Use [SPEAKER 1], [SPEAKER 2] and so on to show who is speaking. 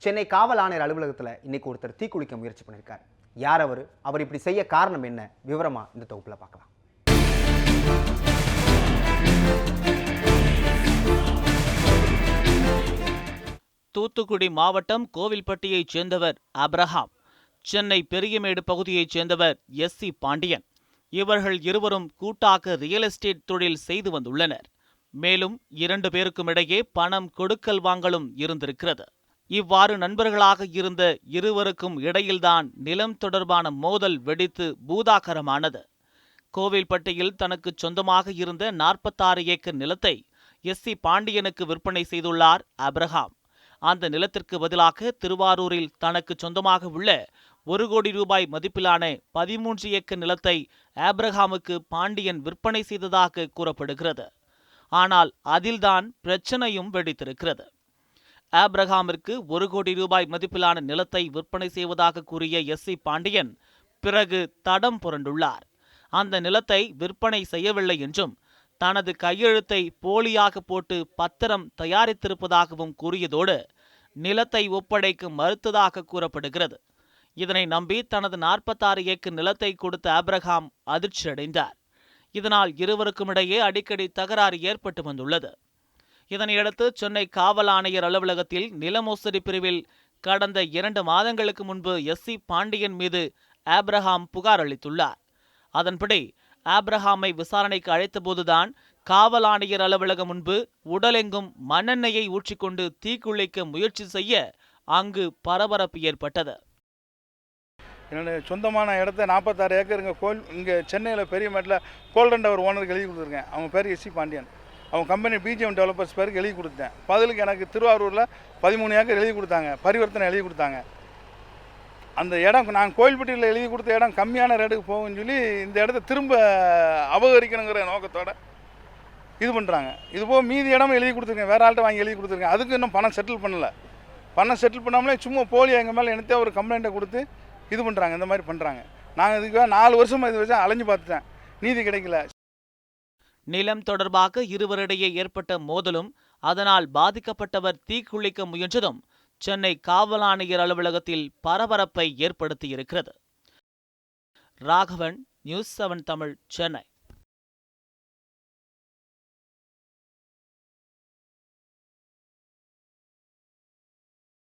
[SPEAKER 1] சென்னை காவல் ஆணையர் அலுவலகத்தில் இன்னைக்கு ஒருத்தர் தீக்குளிக்க முயற்சி பண்ணியிருக்காரு. யார் அவர்? அவர் இப்படி செய்ய காரணம் என்ன? விவரமா இந்த தொகுப்புல பார்க்கலாம்.
[SPEAKER 2] தூத்துக்குடி மாவட்டம் கோவில்பட்டியைச் சேர்ந்தவர் ஆபிரகாம். சென்னை பெரியமேடு பகுதியைச் சேர்ந்தவர் எஸ்.சி. பாண்டியன். இவர்கள் இருவரும் கூட்டாக ரியல் எஸ்டேட் தொழில் செய்து வந்துள்ளனர். மேலும் 2 பேருக்கும் இடையே பணம் கொடுக்கல் வாங்கலும் இருந்திருக்கிறது. இவ்வாறு நண்பர்களாக இருந்த இருவருக்கும் இடையில்தான் நிலம் தொடர்பான மோதல் வெடித்து பூதாகரமானது. கோவில்பட்டியில் தனக்கு சொந்தமாக இருந்த 46 ஏக்கர் நிலத்தை எஸ்.சி. பாண்டியனுக்கு விற்பனை செய்துள்ளார் ஆபிரகாம். அந்த நிலத்திற்கு பதிலாக திருவாரூரில் தனக்கு சொந்தமாக உள்ள 1 கோடி ரூபாய் மதிப்பிலான 13 ஏக்கர் நிலத்தை ஆபிரகாமுக்கு பாண்டியன் விற்பனை செய்ததாக கூறப்படுகிறது. ஆனால் அதில்தான் பிரச்சனையும் வெடித்திருக்கிறது. ஆபிரகாமிற்கு 1 கோடி ரூபாய் மதிப்பிலான நிலத்தை விற்பனை செய்வதாக கூறிய எஸ்.சி. பாண்டியன் பிறகு தடம் புரண்டுள்ளார். அந்த நிலத்தை விற்பனை செய்யவில்லை என்றும் தனது கையெழுத்தை போலியாக போட்டு பத்திரம் தயாரித்திருப்பதாகவும் கூறியதோடு நிலத்தை ஒப்படைக்க மறுத்ததாக கூறப்படுகிறது. இதனை நம்பி தனது 46 ஏக்கர் நிலத்தை கொடுத்த ஆபிரகாம் அதிர்ச்சியடைந்தார். இதனால் இருவருக்கும் இடையே அடிக்கடி தகராறு ஏற்பட்டு வந்துள்ளது. இதனையடுத்து சென்னை காவல் ஆணையர் அலுவலகத்தில் நில மோசடி பிரிவில் கடந்த 2 மாதங்களுக்கு முன்பு எஸ்.சி. பாண்டியன் மீது ஆபிரகாம் புகார் அளித்துள்ளார். அதன்படி ஆபிரகாமை விசாரணைக்கு அழைத்தபோதுதான் காவல் ஆணையர் அலுவலகம் முன்பு உடலெங்கும் மண்ணெண்ணெயை ஊற்றிக்கொண்டு தீக்குளிக்க முயற்சி செய்ய அங்கு பரபரப்பு ஏற்பட்டது.
[SPEAKER 3] என்னுடைய சொந்தமான இடத்த 46 ஏக்கர் இங்கே சென்னையில் பெரியமேட்டில் கோல்டன் டவர் ஓனருக்கு எழுதி கொடுத்துருக்கேன். அவங்க பேர் எஸ்.சி. பாண்டியன். அவங்க கம்பெனி பிஜிஎம் டெவலப்பர்ஸ் பேருக்கு எழுதி கொடுத்தேன். பதிலுக்கு எனக்கு திருவாரூரில் 13 ஏக்கர் எழுதி கொடுத்தாங்க, பரிவர்த்தனை எழுதி கொடுத்தாங்க. அந்த இடம் நாங்கள் கோயில்பட்டியில் எழுதி கொடுத்த இடம் கம்மியான ரேட்டுக்கு போகும்னு சொல்லி இந்த இடத்த திரும்ப அபகரிக்கணுங்கிற நோக்கத்தோடு இது பண்ணுறாங்க. இதுபோக மீதி இடமும் எழுதி கொடுத்துருக்கேன், வேறு ஆள்கிட்ட வாங்கி எழுதி கொடுத்துருக்கேன். அதுக்கு இன்னும் பணம் செட்டில் பண்ணலை. பணம் செட்டில் பண்ணாமலே சும்மா போலி எங்கள் மேலே என்னத்தையும் ஒரு கம்ப்ளைண்ட்டை கொடுத்து இது பண்ணுறாங்க. இந்த மாதிரி பண்ணுறாங்க. நாங்கள் இதுக்கு 4 வருஷமாக இது வச்சு அலைஞ்சு பார்த்துட்டேன், நீதி கிடைக்கல.
[SPEAKER 2] நிலம் தொடர்பாக இருவரிடையே ஏற்பட்ட மோதலும் அதனால் பாதிக்கப்பட்டவர் தீக்குளிக்க முயன்றதும் சென்னை காவல் ஆணையர் அலுவலகத்தில் பரபரப்பை ஏற்படுத்தியிருக்கிறது. ராகவன், நியூஸ் 7 தமிழ், சென்னை.